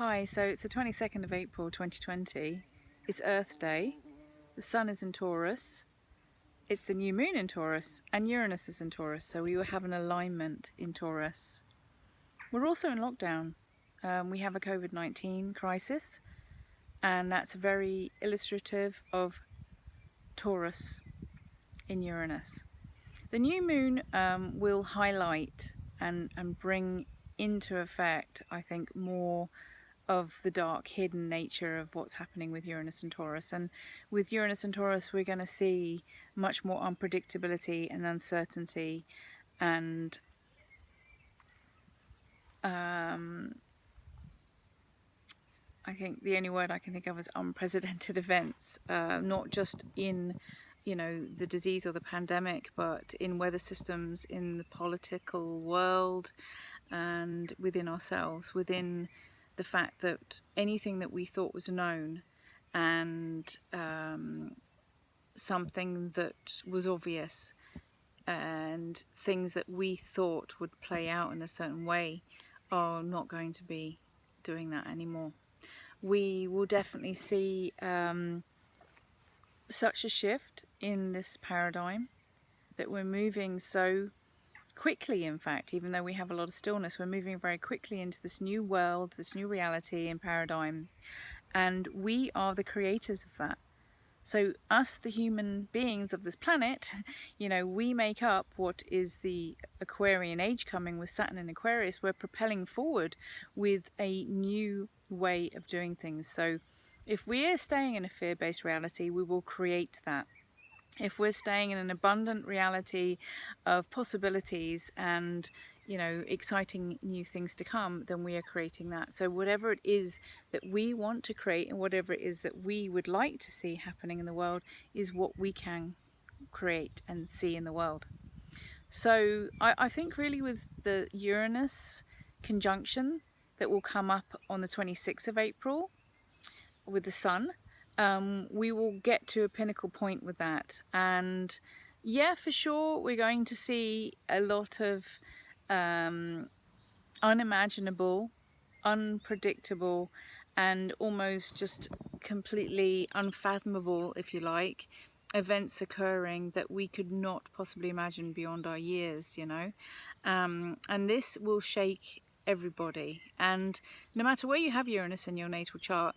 Hi, so it's the 22nd of April 2020. It's Earth Day. The Sun is in Taurus. It's the new moon in Taurus, and Uranus is in Taurus, so we will have an alignment in Taurus. We're also in lockdown. We have a Covid-19 crisis, and that's very illustrative of Taurus in Uranus. The new moon will highlight and bring into effect, I think, more of the dark hidden nature of what's happening with Uranus and Taurus. And with Uranus and Taurus, we're going to see much more unpredictability and uncertainty, and I think the only word I can think of is unprecedented events, not just in the disease or the pandemic, but in weather systems, in the political world, and within ourselves, within the fact that anything that we thought was known and something that was obvious and things that we thought would play out in a certain way are not going to be doing that anymore. We will definitely see such a shift in this paradigm that we're moving so quickly. In fact, even though we have a lot of stillness, we're moving very quickly into this new world, this new reality and paradigm, and we are the creators of that. So us, the human beings of this planet, we make up what is the Aquarian age coming with Saturn in Aquarius. We're propelling forward with a new way of doing things. So if we're staying in a fear-based reality, we will create that. If we're staying in an abundant reality of possibilities and exciting new things to come, then we are creating that. So whatever it is that we want to create and whatever it is that we would like to see happening in the world is what we can create and see in the world. So I think really with the Uranus conjunction that will come up on the 26th of April with the Sun, we will get to a pinnacle point with that. And yeah, for sure, we're going to see a lot of unimaginable, unpredictable, and almost just completely unfathomable, if you like, events occurring that we could not possibly imagine beyond our years, and this will shake everybody. And no matter where you have Uranus in your natal chart,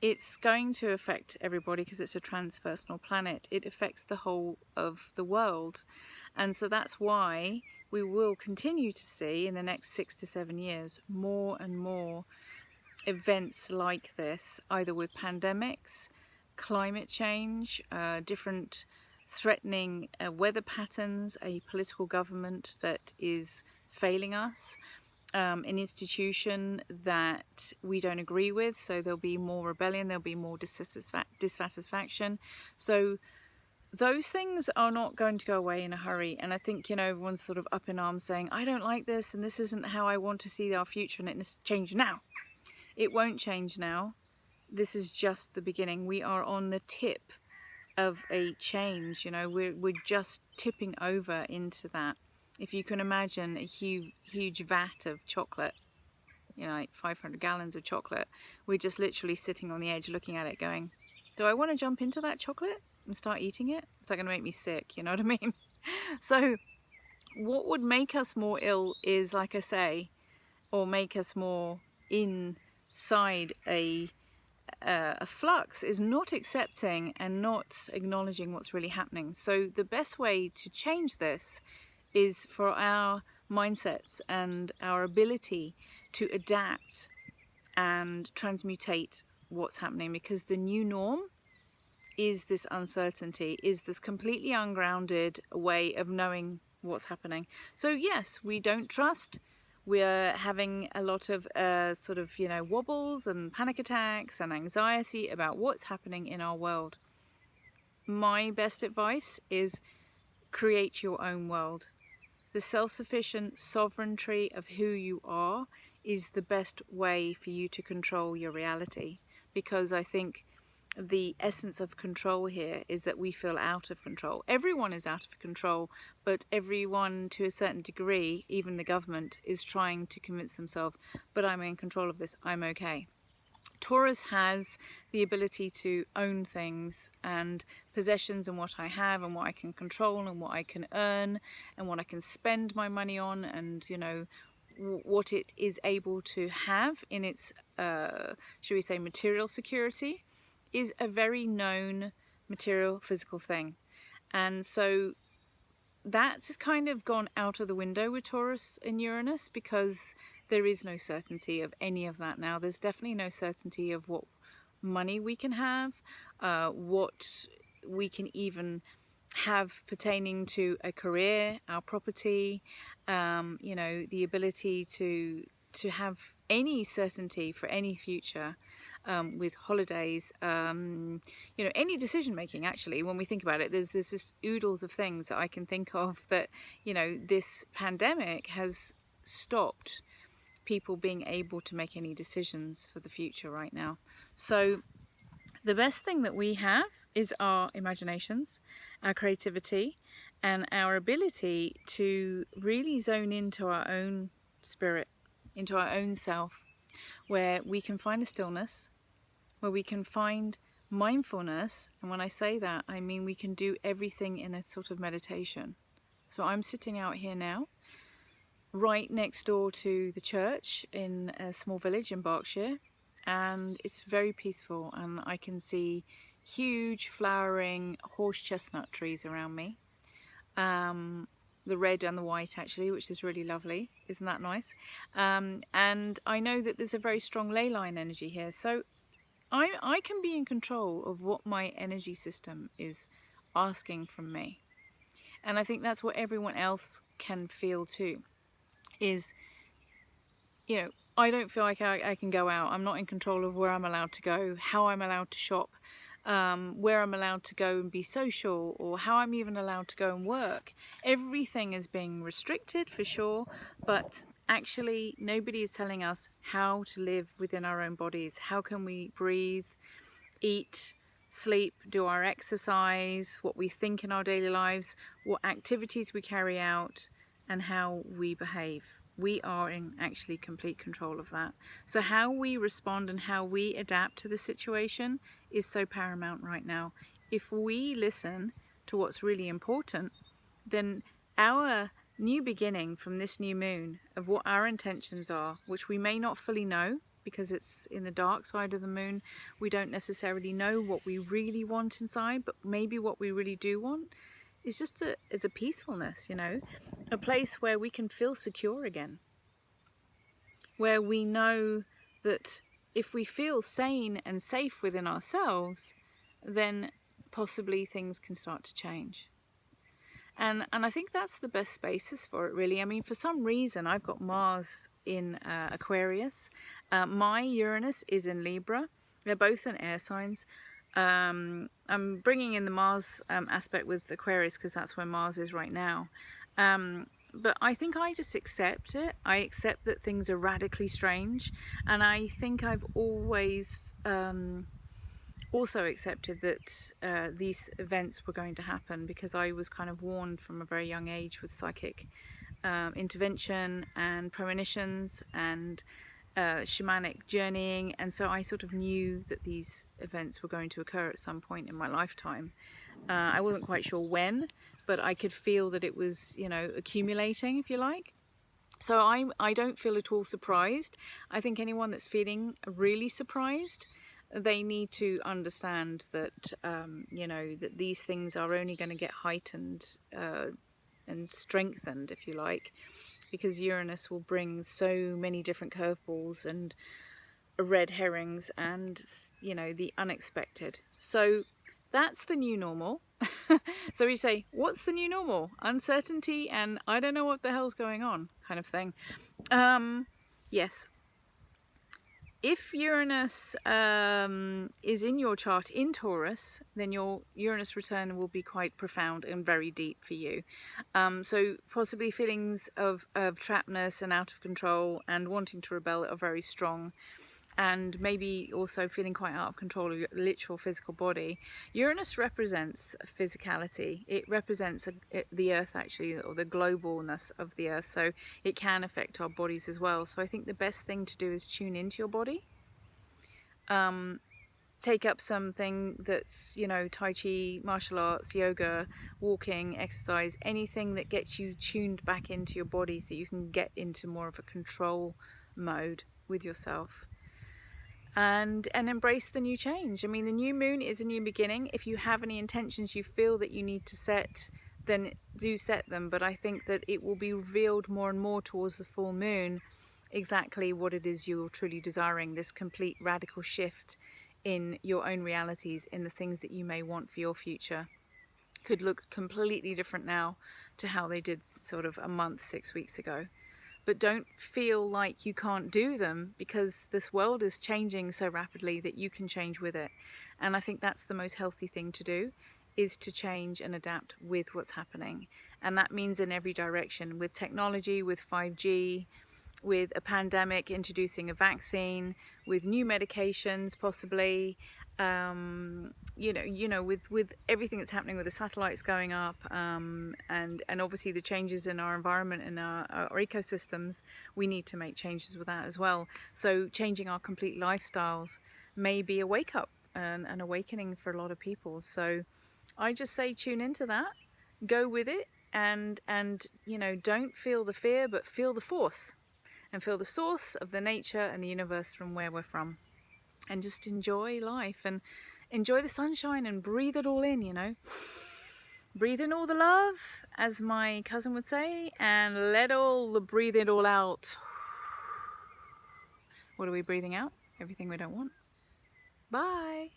it's going to affect everybody because it's a transpersonal planet. It affects the whole of the world. And so that's why we will continue to see in the next 6 to 7 years more and more events like this, either with pandemics, climate change, different threatening weather patterns, a political government that is failing us, an institution that we don't agree with, so there'll be more rebellion, there'll be more dissatisfaction. So those things are not going to go away in a hurry. And I think, everyone's sort of up in arms saying, I don't like this and this isn't how I want to see our future and it needs to change now. It won't change now. This is just the beginning. We are on the tip of a change, we're just tipping over into that. If you can imagine a huge vat of chocolate, like 500 gallons of chocolate, we're just literally sitting on the edge looking at it going, do I want to jump into that chocolate and start eating it? Is that going to make me sick? You know what I mean? So what would make us more ill is, like I say, or make us more inside a flux, is not accepting and not acknowledging what's really happening. So the best way to change this is for our mindsets and our ability to adapt and transmutate what's happening, because the new norm is this uncertainty, is this completely ungrounded way of knowing what's happening. So yes, we don't trust. We're having a lot of wobbles and panic attacks and anxiety about what's happening in our world. My best advice is create your own world. The self-sufficient sovereignty of who you are is the best way for you to control your reality, because I think the essence of control here is that we feel out of control. Everyone is out of control, but everyone to a certain degree, even the government, is trying to convince themselves, but I'm in control of this, I'm okay. Taurus has the ability to own things and possessions and what I have and what I can control and what I can earn and what I can spend my money on, and what it is able to have in its should we say material security is a very known material physical thing. And so that's kind of gone out of the window with Taurus and Uranus, because there is no certainty of any of that now. There's definitely no certainty of what money we can have, what we can even have pertaining to a career, our property, the ability to have any certainty for any future, with holidays, any decision making. Actually, when we think about it, there's just oodles of things that I can think of that, this pandemic has stopped people being able to make any decisions for the future right now. So the best thing that we have is our imaginations, our creativity, and our ability to really zone into our own spirit, into our own self, where we can find the stillness, where we can find mindfulness. And when I say that, I mean we can do everything in a sort of meditation. So I'm sitting out here now, right next door to the church in a small village in Berkshire, and it's very peaceful, and I can see huge flowering horse chestnut trees around me, the red and the white actually, which is really lovely. Isn't that nice? And I know that there's a very strong ley line energy here, so I can be in control of what my energy system is asking from me. And I think that's what everyone else can feel too, is, I don't feel like I can go out. I'm not in control of where I'm allowed to go, how I'm allowed to shop, where I'm allowed to go and be social, or how I'm even allowed to go and work. Everything is being restricted for sure, but actually nobody is telling us how to live within our own bodies. How can we breathe, eat, sleep, do our exercise, what we think in our daily lives, what activities we carry out, and how we behave. We are in actually complete control of that. So how we respond and how we adapt to the situation is so paramount right now. If we listen to what's really important, then our new beginning from this new moon of what our intentions are, which we may not fully know because it's in the dark side of the moon, we don't necessarily know what we really want inside, but maybe what we really do want is just a peacefulness, a place where we can feel secure again, where we know that if we feel sane and safe within ourselves, then possibly things can start to change. And I think that's the best basis for it, really. I mean, for some reason, I've got Mars in Aquarius. My Uranus is in Libra. They're both in air signs. I'm bringing in the Mars aspect with Aquarius because that's where Mars is right now. But I think I just accept it. I accept that things are radically strange. And I think I've always also accepted that these events were going to happen, because I was kind of warned from a very young age with psychic intervention and premonitions and shamanic journeying, and so I sort of knew that these events were going to occur at some point in my lifetime. I wasn't quite sure when, but I could feel that it was, accumulating, if you like. So I don't feel at all surprised. I think anyone that's feeling really surprised, they need to understand that, that these things are only going to get heightened and strengthened, if you like, because Uranus will bring so many different curveballs and red herrings and, the unexpected. So that's the new normal. So we say, what's the new normal? Uncertainty and I don't know what the hell's going on kind of thing. Yes. If Uranus is in your chart in Taurus, then your Uranus return will be quite profound and very deep for you. So possibly feelings of trappedness and out of control and wanting to rebel are very strong. and maybe also feeling quite out of control of your literal physical body. Uranus represents physicality. It represents the earth, actually, or the globalness of the earth, so it can affect our bodies as well. So I think the best thing to do is tune into your body. Take up something that's, you know, Tai Chi, martial arts, yoga, walking, exercise, anything that gets you tuned back into your body so you can get into more of a control mode with yourself. And embrace the new change. I mean, the new moon is a new beginning. If you have any intentions you feel that you need to set, then do set them. But I think that it will be revealed more and more towards the full moon exactly what it is you're truly desiring, this complete radical shift in your own realities, in the things that you may want for your future. Could look completely different now to how they did sort of a month, 6 weeks ago. But don't feel like you can't do them, because this world is changing so rapidly that you can change with it. And I think that's the most healthy thing to do, is to change and adapt with what's happening. And that means in every direction, with technology, with 5G, with a pandemic introducing a vaccine, with new medications possibly, with everything that's happening with the satellites going up, and obviously the changes in our environment and our ecosystems, we need to make changes with that as well. So changing our complete lifestyles may be a wake up and an awakening for a lot of people. So I just say tune into that, go with it, and don't feel the fear, but feel the force, and feel the source of the nature and the universe from where we're from. And just enjoy life and enjoy the sunshine and breathe it all in, Breathe in all the love, as my cousin would say, and breathe it all out. What are we breathing out? Everything we don't want. Bye.